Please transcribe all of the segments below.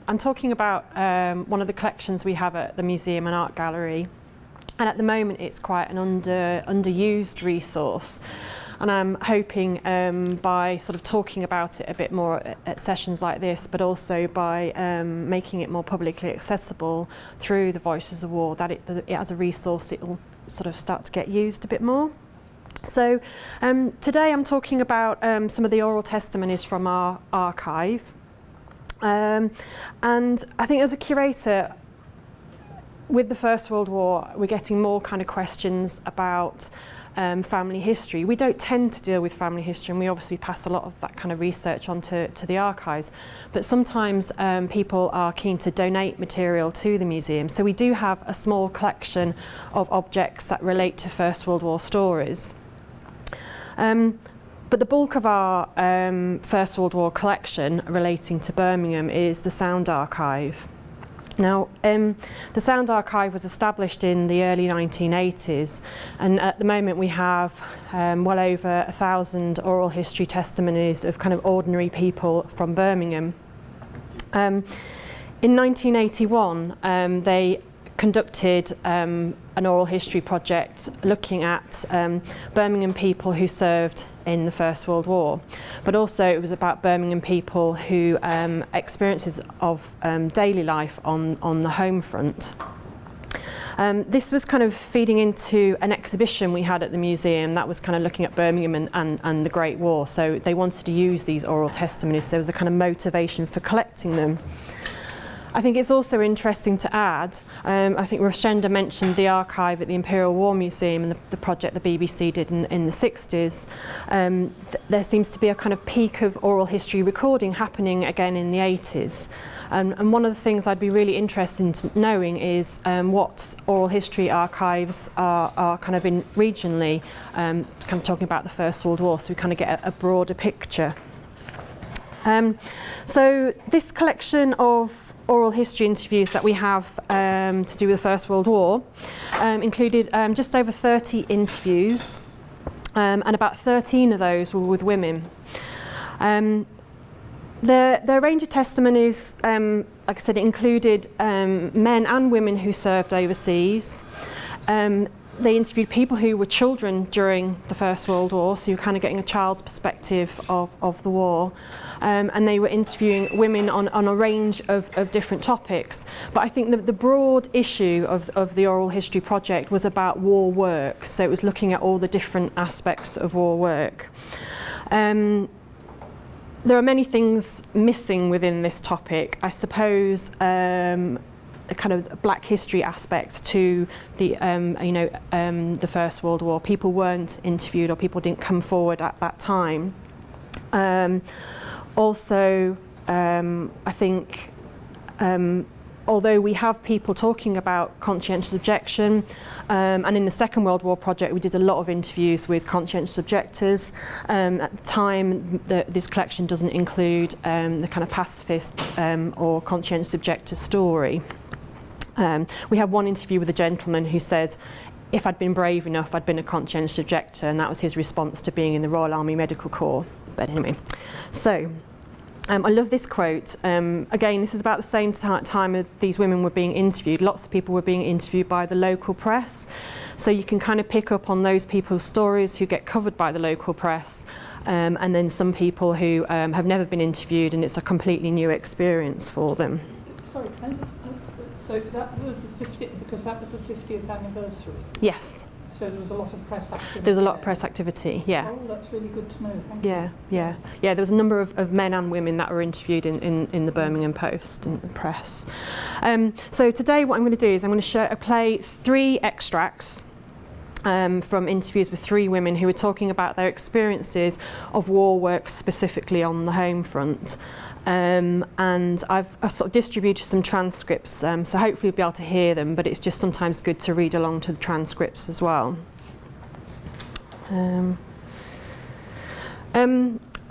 I'm talking about one of the collections we have at the museum and art gallery, and at the moment it's quite an underused resource, and I'm hoping by sort of talking about it a bit more at sessions like this, but also by making it more publicly accessible through the Voices of War, that it as a resource it will sort of start to get used a bit more. So today I'm talking about some of the oral testimonies from our archive. And I think as a curator, with the First World War, we're getting more kind of questions about family history. We don't tend to deal with family history, and we obviously pass a lot of that kind of research on to the archives. But sometimes people are keen to donate material to the museum. So we do have a small collection of objects that relate to First World War stories. But the bulk of our First World War collection relating to Birmingham is the Sound Archive. Now, the Sound Archive was established in the early 1980s, and at the moment we have well over 1,000 oral history testimonies of kind of ordinary people from Birmingham. In 1981, they conducted an oral history project looking at Birmingham people who served in the First World War, but also it was about Birmingham people who experiences of daily life on the home front. This was kind of feeding into an exhibition we had at the museum that was kind of looking at Birmingham and the Great War, so they wanted to use these oral testimonies. There was a kind of motivation for collecting them. I think it's also interesting to add, I think Roshenda mentioned the archive at the Imperial War Museum and the project the BBC did in the 60s. There seems to be a kind of peak of oral history recording happening again in the 80s. And one of the things I'd be really interested in knowing is what oral history archives are kind of in regionally, kind of talking about the First World War, so we kind of get a broader picture. So this collection of oral history interviews that we have to do with the First World War included just over 30 interviews, and about 13 of those were with women. Their range of testimonies, like I said, included men and women who served overseas. They interviewed people who were children during the First World War, so you're kind of getting a child's perspective of the war. And they were interviewing women on a range of different topics. But I think the broad issue of the oral history project was about war work. So it was looking at all the different aspects of war work. There are many things missing within this topic. I suppose a kind of black history aspect to the the First World War. People weren't interviewed, or people didn't come forward at that time. Also, I think although we have people talking about conscientious objection, and in the Second World War project we did a lot of interviews with conscientious objectors. At the time, this collection doesn't include the kind of pacifist or conscientious objector story. We had one interview with a gentleman who said, if I'd been brave enough, I'd been a conscientious objector, and that was his response to being in the Royal Army Medical Corps. But anyway, so I love this quote. Again, this is about the same time as these women were being interviewed. Lots of people were being interviewed by the local press. So you can kind of pick up on those people's stories who get covered by the local press, and then some people who have never been interviewed, and it's a completely new experience for them. Sorry, can I just... So that was the 50th, because that was the 50th anniversary? Yes. So there was a lot of press activity. There was a lot of press activity, yeah. Oh, that's really good to know, thank you. Yeah. There was a number of men and women that were interviewed in the Birmingham Post and the press. So today what I'm going to do is I'm going to play 3 extracts from interviews with 3 women who were talking about their experiences of war work specifically on the home front. And I've sort of distributed some transcripts, so hopefully you'll be able to hear them, but it's just sometimes good to read along to the transcripts as well.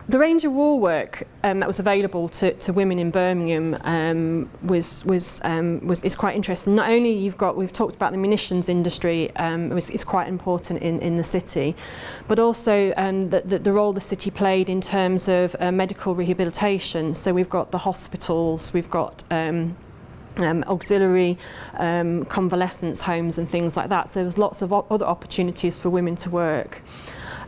The range of war work that was available to women in Birmingham is quite interesting. Not only we've talked about the munitions industry, it's quite important in the city, but also the role the city played in terms of medical rehabilitation. So we've got the hospitals, we've got auxiliary convalescence homes and things like that. So there's lots of other opportunities for women to work.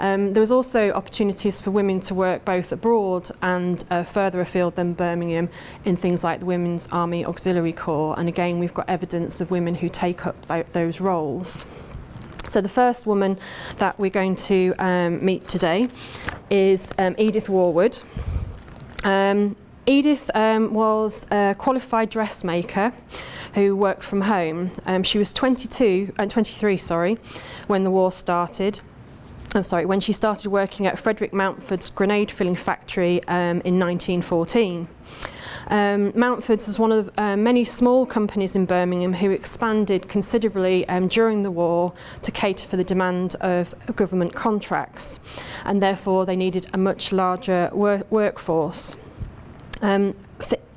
There was also opportunities for women to work both abroad and further afield than Birmingham in things like the Women's Army Auxiliary Corps, and again we've got evidence of women who take up those roles. So the first woman that we're going to meet today is Edith War Wood. Edith was a qualified dressmaker who worked from home. She was 23 when the war started. When she started working at Frederick Mountford's grenade filling factory in 1914. Mountford's was one of many small companies in Birmingham who expanded considerably during the war to cater for the demand of government contracts, and therefore they needed a much larger workforce.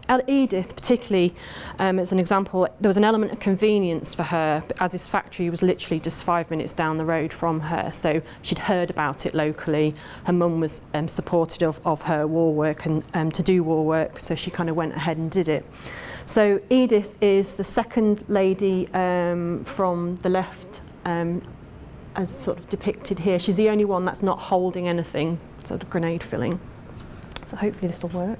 For Edith particularly, as an example, there was an element of convenience for her, as this factory was literally just 5 minutes down the road from her, so she'd heard about it locally. Her mum was supportive of her war work and to do war work, so she kind of went ahead and did it. So Edith is the second lady from the left, as sort of depicted here. She's the only one that's not holding anything, sort of grenade filling. So hopefully this will work.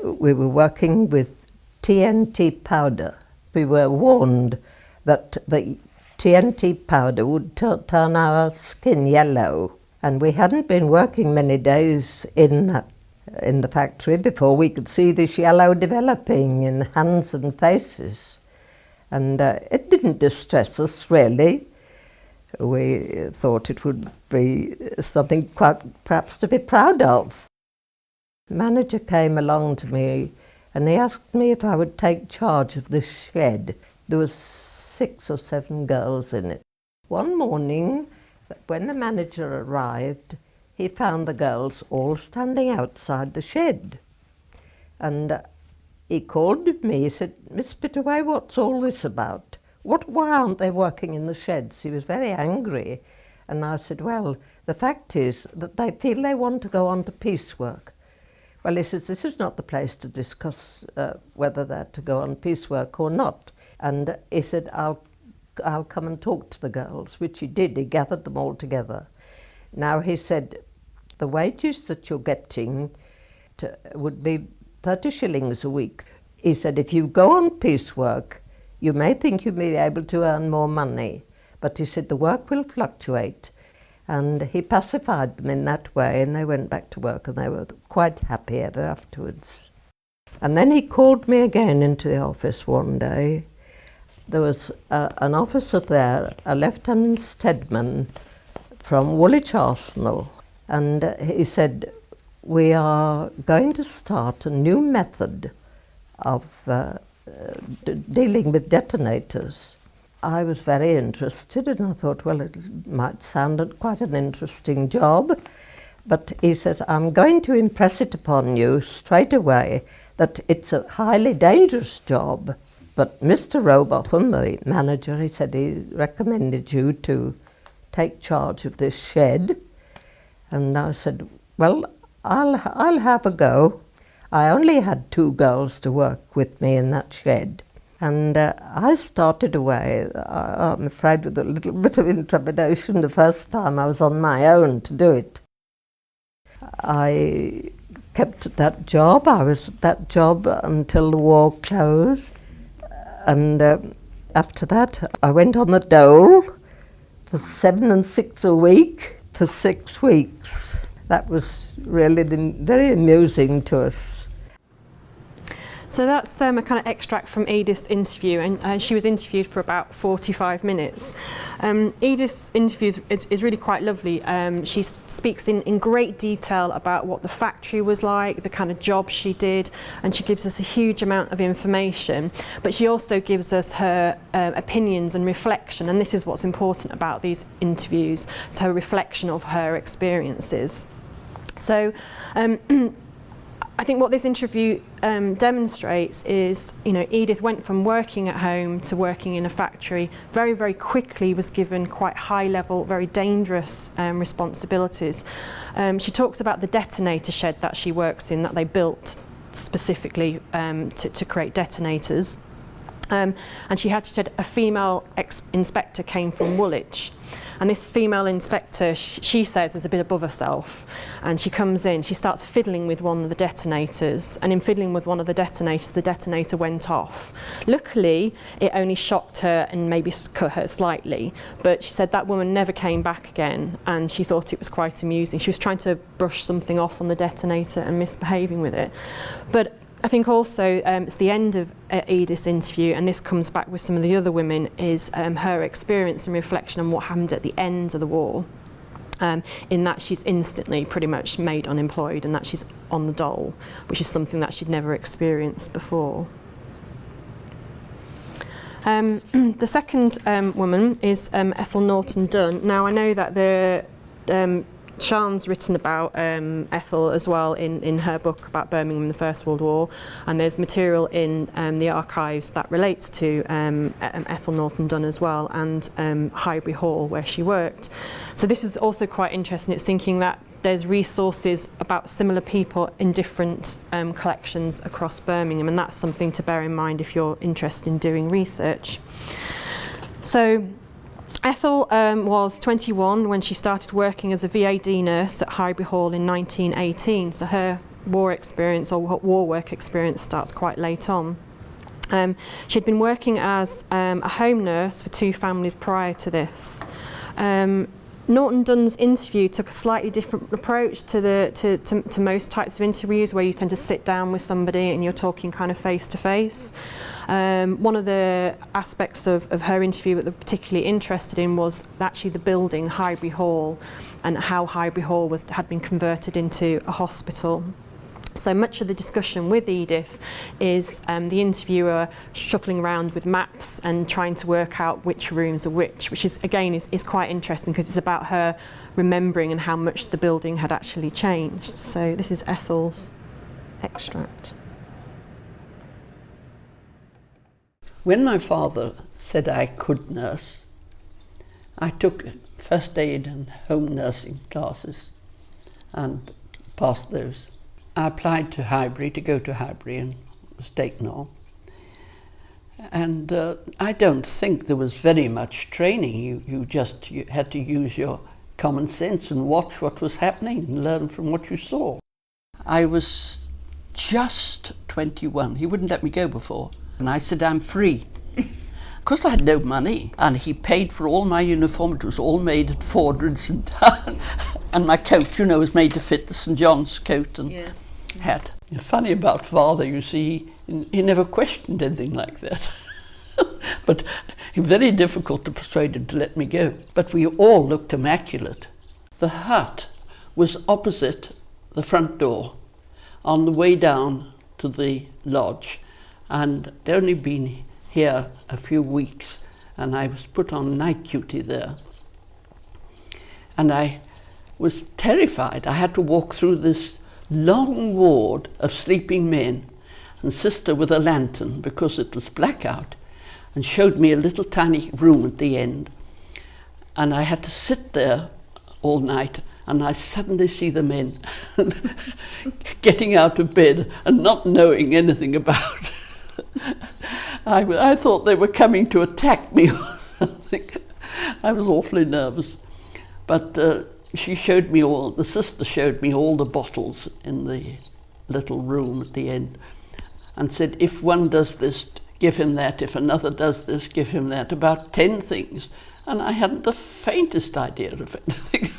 We were working with TNT powder. We were warned that the TNT powder would turn our skin yellow, and we hadn't been working many days in the factory before we could see this yellow developing in hands and faces, and it didn't distress us really. We thought it would be something quite perhaps to be proud of. The manager came along to me and he asked me if I would take charge of this shed. There was 6 or 7 girls in it. One morning, when the manager arrived, he found the girls all standing outside the shed. And he called me, he said, "Miss Pittaway, what's all this about? Why aren't they working in the sheds?" He was very angry. And I said, "Well, the fact is that they feel they want to go on to piecework." Well, he says, "This is not the place to discuss whether they're to go on piecework or not." And he said, I'll come and talk to the girls, which he did. He gathered them all together. Now, he said, the wages that you're getting would be 30 shillings a week. He said, if you go on piecework, you may think you may be able to earn more money. But he said, the work will fluctuate. And he pacified them in that way, and they went back to work, and they were quite happy ever afterwards. And then he called me again into the office one day. There was an officer there, a Lieutenant Stedman from Woolwich Arsenal, and he said, "We are going to start a new method of dealing with detonators." I was very interested, and I thought, well, it might sound quite an interesting job. But he says, "I'm going to impress it upon you straight away that it's a highly dangerous job. But Mr. Robotham, the manager, he said he recommended you to take charge of this shed." And I said, "Well, I'll have a go." I only had 2 girls to work with me in that shed. And I started away, I'm afraid with a little bit of intrepidation, the first time I was on my own to do it. I kept at that job. I was at that job until the war closed. And after that, I went on the dole for 7 and 6 a week for 6 weeks. That was really very amusing to us. So that's a kind of extract from Edith's interview, and she was interviewed for about 45 minutes. Edith's interview is really quite lovely. She speaks in great detail about what the factory was like, the kind of job she did, and she gives us a huge amount of information. But she also gives us her opinions and reflection, and this is what's important about these interviews, so her reflection of her experiences. So I think what this interview demonstrates is, Edith went from working at home to working in a factory, very, very quickly was given quite high level, very dangerous responsibilities. She talks about the detonator shed that she works in, that they built specifically to create detonators. And she said a female inspector came from Woolwich. And this female inspector, she says, is a bit above herself. And she comes in, she starts fiddling with one of the detonators. And in fiddling with one of the detonators, the detonator went off. Luckily, it only shocked her and maybe cut her slightly. But she said that woman never came back again. And she thought it was quite amusing. She was trying to brush something off on the detonator and misbehaving with it. But I think also it's the end of Edith's interview, and this comes back with some of the other women, is her experience and reflection on what happened at the end of the war, in that she's instantly pretty much made unemployed and that she's on the dole, which is something that she'd never experienced before. The second woman is Ethel Norton Dunn. Now I know that the Sian's written about Ethel as well in her book about Birmingham in the First World War, and there's material in the archives that relates to Ethel Norton Dunn as well, and Highbury Hall where she worked. So this is also quite interesting. It's thinking that there's resources about similar people in different collections across Birmingham, and that's something to bear in mind if you're interested in doing research. So Ethel was 21 when she started working as a VAD nurse at Highbury Hall in 1918, so her war experience or war work experience starts quite late on. She'd been working as a home nurse for 2 families prior to this. Norton Dunn's interview took a slightly different approach to most types of interviews, where you tend to sit down with somebody and you're talking kind of face to face. One of the aspects of her interview that they're particularly interested in was actually the building, Highbury Hall, and how Highbury Hall had been converted into a hospital. So much of the discussion with Edith is the interviewer shuffling around with maps and trying to work out which rooms are which is again is quite interesting, because it's about her remembering and how much the building had actually changed. So this is Ethel's extract. When my father said I could nurse, I took first aid and home nursing classes and passed those. I applied to Highbury, to go to Highbury, and was taken on. And I don't think there was very much training. You had to use your common sense and watch what was happening and learn from what you saw. I was just 21. He wouldn't let me go before. And I said, I'm free. Of course I had no money, and he paid for all my uniform. It was all made at Fordridge, and my coat, was made to fit the St. John's coat and hat. Funny about father, you see, he never questioned anything like that. But it was very difficult to persuade him to let me go. But we all looked immaculate. The hut was opposite the front door on the way down to the lodge, and they'd only been here a few weeks, and I was put on night duty there. And I was terrified. I had to walk through this long ward of sleeping men, and sister with a lantern, because it was blackout, and showed me a little tiny room at the end. And I had to sit there all night, and I suddenly see the men getting out of bed and not knowing anything about it. I thought they were coming to attack me or something. I was awfully nervous. But the sister showed me all the bottles in the little room at the end, and said, if one does this, give him that. If another does this, give him that. About 10 things. And I hadn't the faintest idea of anything.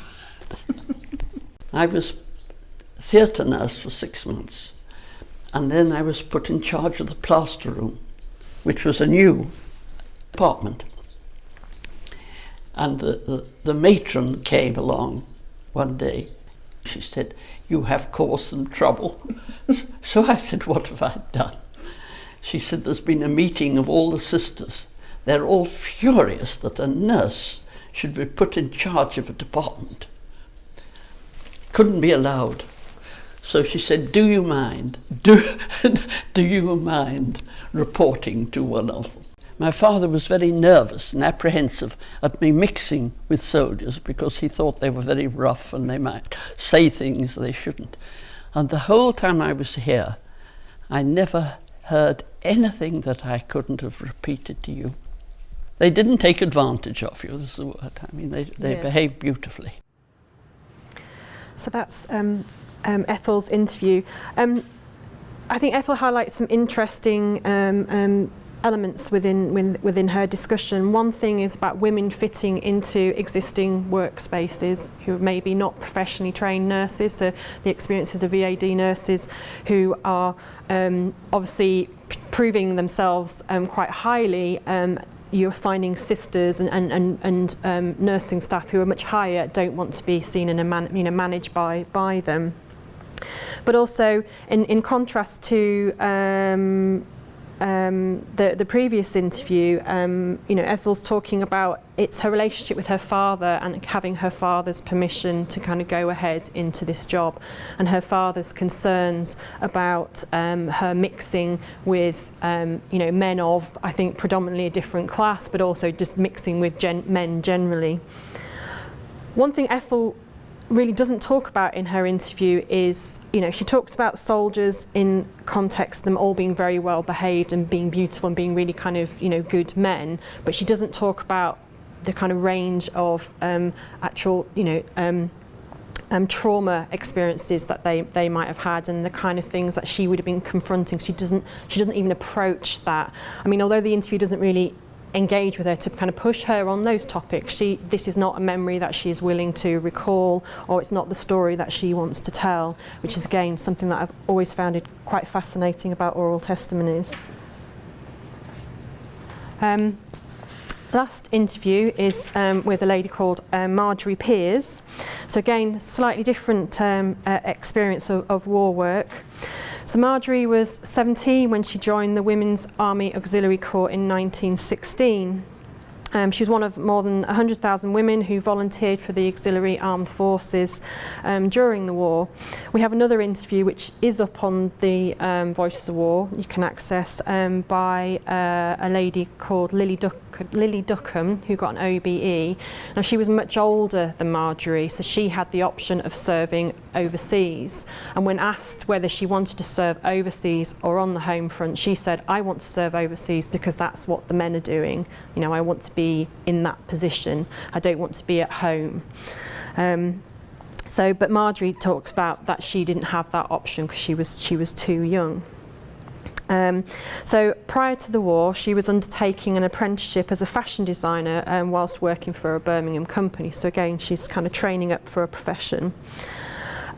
I was theatre nurse for 6 months. And then I was put in charge of the plaster room, which was a new apartment. And the matron came along one day. She said, you have caused some trouble. So I said, what have I done? She said, there's been a meeting of all the sisters. They're all furious that a nurse should be put in charge of a department. Couldn't be allowed. So she said, do you mind? Do you mind reporting to one of them? My father was very nervous and apprehensive at me mixing with soldiers because he thought they were very rough and they might say things they shouldn't. And the whole time I was here, I never heard anything that I couldn't have repeated to you. They didn't take advantage of you, is the word. I mean, they Yes. behaved beautifully. So that's Ethel's interview. I think Ethel highlights some interesting elements within her discussion. One thing is about women fitting into existing workspaces who are maybe not professionally trained nurses, so the experiences of VAD nurses who are obviously proving themselves quite highly. You're finding sisters and nursing staff who are much higher don't want to be seen and managed by them. But also, in contrast to the previous interview, Ethel's talking about it's her relationship with her father and having her father's permission to kind of go ahead into this job, and her father's concerns about her mixing with men of, I think, predominantly a different class, but also just mixing with men generally. One thing Ethel really doesn't talk about in her interview is, she talks about soldiers in context of them all being very well behaved and being beautiful and being really kind of, good men, but she doesn't talk about the kind of range of actual, trauma experiences that they might have had and the kind of things that she would have been confronting. She doesn't even approach that. I mean, although the interview doesn't really engage with her to kind of push her on those topics, this is not a memory that she's willing to recall, or it's not the story that she wants to tell, which is again something that I've always found it quite fascinating about oral testimonies. Last interview is with a lady called Marjorie Peers. So again, slightly different experience of war work. So Marjorie was 17 when she joined the Women's Army Auxiliary Corps in 1916. She was one of more than 100,000 women who volunteered for the Auxiliary Armed Forces during the war. We have another interview which is up on the Voices of War, you can access, by a lady called Lily Duckham, who got an OBE. Now, she was much older than Marjorie, so she had the option of serving overseas. And when asked whether she wanted to serve overseas or on the home front, she said, I want to serve overseas because that's what the men are doing. I want to be in that position. I don't want to be at home. But Marjorie talks about that she didn't have that option because she was too young. So prior to the war, she was undertaking an apprenticeship as a fashion designer whilst working for a Birmingham company. So again, she's kind of training up for a profession.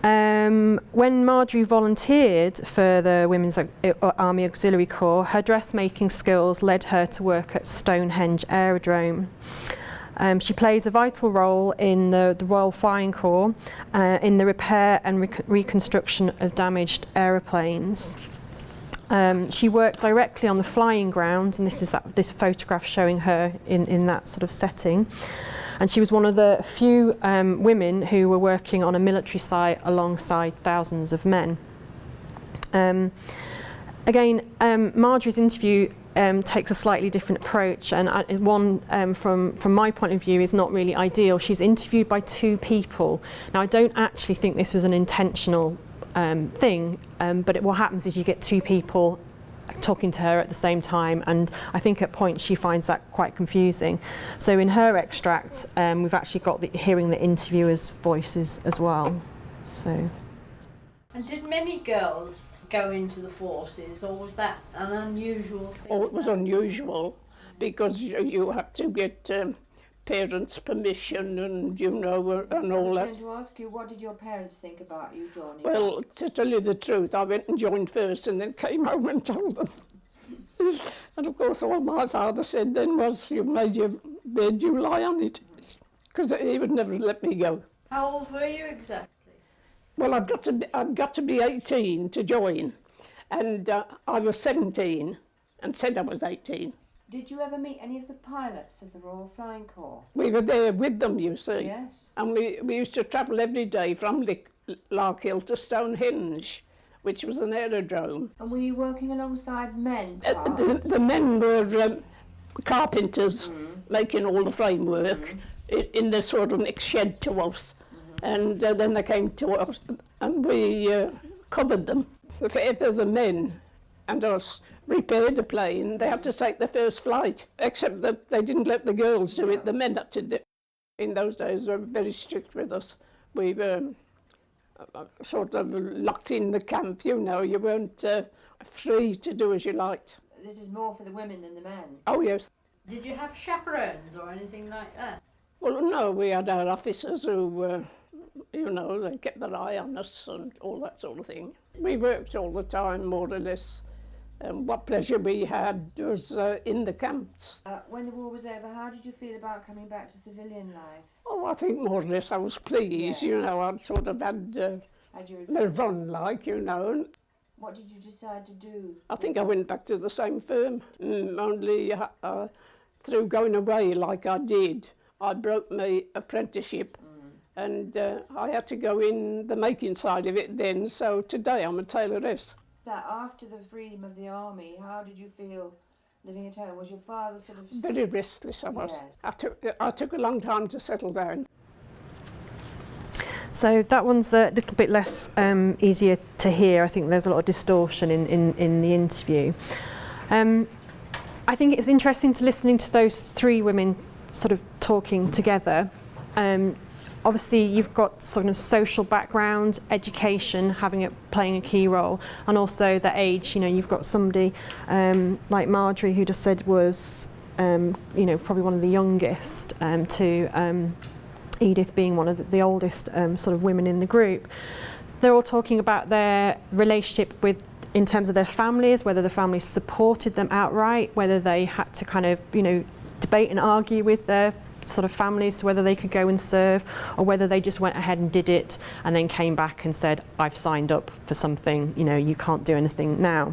When Marjorie volunteered for the Women's Army Auxiliary Corps, her dressmaking skills led her to work at Stonehenge Aerodrome. She plays a vital role in the Royal Flying Corps in the repair and reconstruction of damaged aeroplanes. She worked directly on the flying ground, and this is this photograph showing her in that sort of setting. And she was one of the few women who were working on a military site alongside thousands of men. Marjorie's interview takes a slightly different approach, and one from my point of view is not really ideal. She's interviewed by two people. Now, I don't actually think this was an intentional thing, but what happens is you get two people talking to her at the same time, and I think at points she finds that quite confusing. So in her extract, we've actually got hearing the interviewer's voices as well. So. And did many girls go into the forces, or was that an unusual thing? Oh, it was unusual because you had to get parents' permission and and all that. I was going to ask you, what did your parents think about you joining? Well, to tell you the truth, I went and joined first and then came home and told them. And of course all my father said then was, you made your bed, you lie on it, because he would never let me go. How old were you exactly? Well, I'd got to be 18 to join, and I was 17 and said I was 18. Did you ever meet any of the pilots of the Royal Flying Corps? We were there with them, you see. Yes. And we used to travel every day from Larkhill to Stonehenge, which was an aerodrome. And were you working alongside men? The men were carpenters making all the framework in the sort of next shed to us. And then they came to us and we covered them. If the men and us repaired a plane, they had to take the first flight, except that they didn't let the girls do it, the men had to do it. In those days, they were very strict with us. We were sort of locked in the camp, you know, you weren't free to do as you liked. This is more for the women than the men. Oh, yes. Did you have chaperones or anything like that? Well, no, we had our officers who, you know, they kept their eye on us and all that sort of thing. We worked all the time, more or less. What pleasure we had was in the camps. When the war was over, how did you feel about coming back to civilian life? Oh, I think more or less I was pleased, you know, I'd sort of had a run, like, you know. What did you decide to do? I think I went back to the same firm, only through going away like I did, I broke my apprenticeship and I had to go in the making side of it then, so today I'm a tailoress. That after the freedom of the army, how did you feel living at home? Was your father sort of... Very restless I was. Yes. I took a long time to settle down. So that one's a little bit less easier to hear. I think there's a lot of distortion in the interview. I think it's interesting to listening to those three women sort of talking together. Obviously, you've got sort of social background, education, playing a key role, and also the age. You know, you've got somebody like Marjorie, who just said was, you know, probably one of the youngest, to Edith being one of the oldest sort of women in the group. They're all talking about their relationship in terms of their families, whether the families supported them outright, whether they had to kind of, you know, debate and argue with their sort of families whether they could go and serve, or whether they just went ahead and did it and then came back and said, I've signed up for something, you know, you can't do anything now.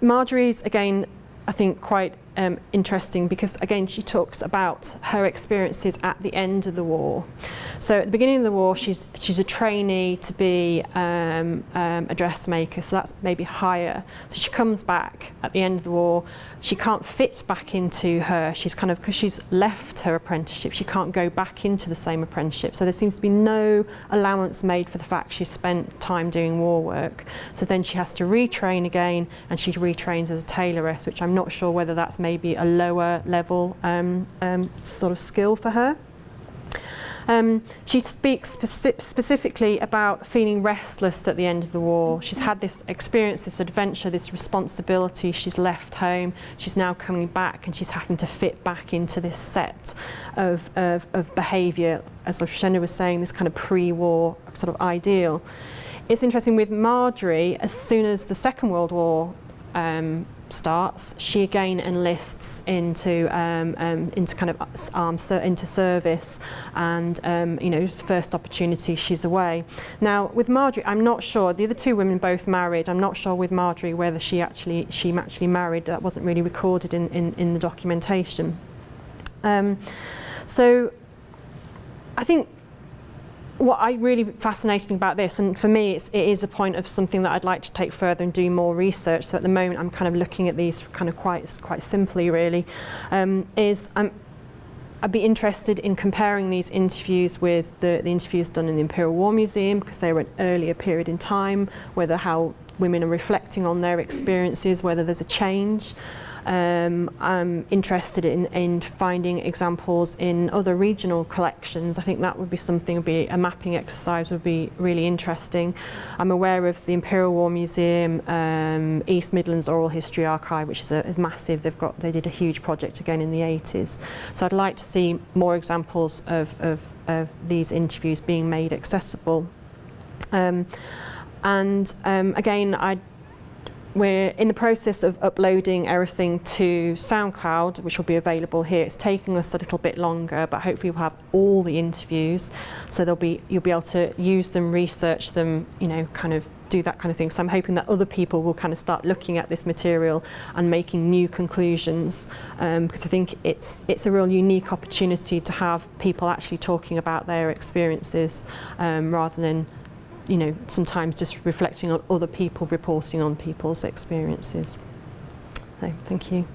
Marjorie's, again, I think quite interesting because, again, she talks about her experiences at the end of the war. So at the beginning of the war, she's a trainee to be a dressmaker, so that's maybe higher. So she comes back at the end of the war. She can't fit back into because she's left her apprenticeship, she can't go back into the same apprenticeship. So there seems to be no allowance made for the fact she spent time doing war work. So then she has to retrain again, and she retrains as a tailoress, which I'm not sure whether that's maybe a lower level sort of skill for her. She speaks specifically about feeling restless at the end of the war. She's had this experience, this adventure, this responsibility. She's left home. She's now coming back, and she's having to fit back into this set of behaviour, as Shenda was saying, this kind of pre-war sort of ideal. It's interesting with Marjorie, as soon as the Second World War starts, she again enlists into kind of into service, and you know, first opportunity she's away. Now with Marjorie, I'm not sure. The other two women both married. I'm not sure with Marjorie whether she actually married. That wasn't really recorded in the documentation. So I think what I really fascinating about this, and for me it is a point of something that I'd like to take further and do more research. So at the moment I'm kind of looking at these kind of quite simply really, I'd be interested in comparing these interviews with the interviews done in the Imperial War Museum, because they were an earlier period in time, whether how women are reflecting on their experiences, whether there's a change. I'm interested in finding examples in other regional collections. I think that would be something, a mapping exercise would be really interesting. I'm aware of the Imperial War Museum, East Midlands Oral History Archive, which is a massive, they did a huge project again in the 80s. So I'd like to see more examples of these interviews being made accessible. Again, we're in the process of uploading everything to SoundCloud, which will be available here. It's taking us a little bit longer, but hopefully we'll have all the interviews, so you'll be able to use them, research them, you know, kind of do that kind of thing. So I'm hoping that other people will kind of start looking at this material and making new conclusions, because I think it's a real unique opportunity to have people actually talking about their experiences, rather than, you know, sometimes just reflecting on other people, reporting on people's experiences. So thank you.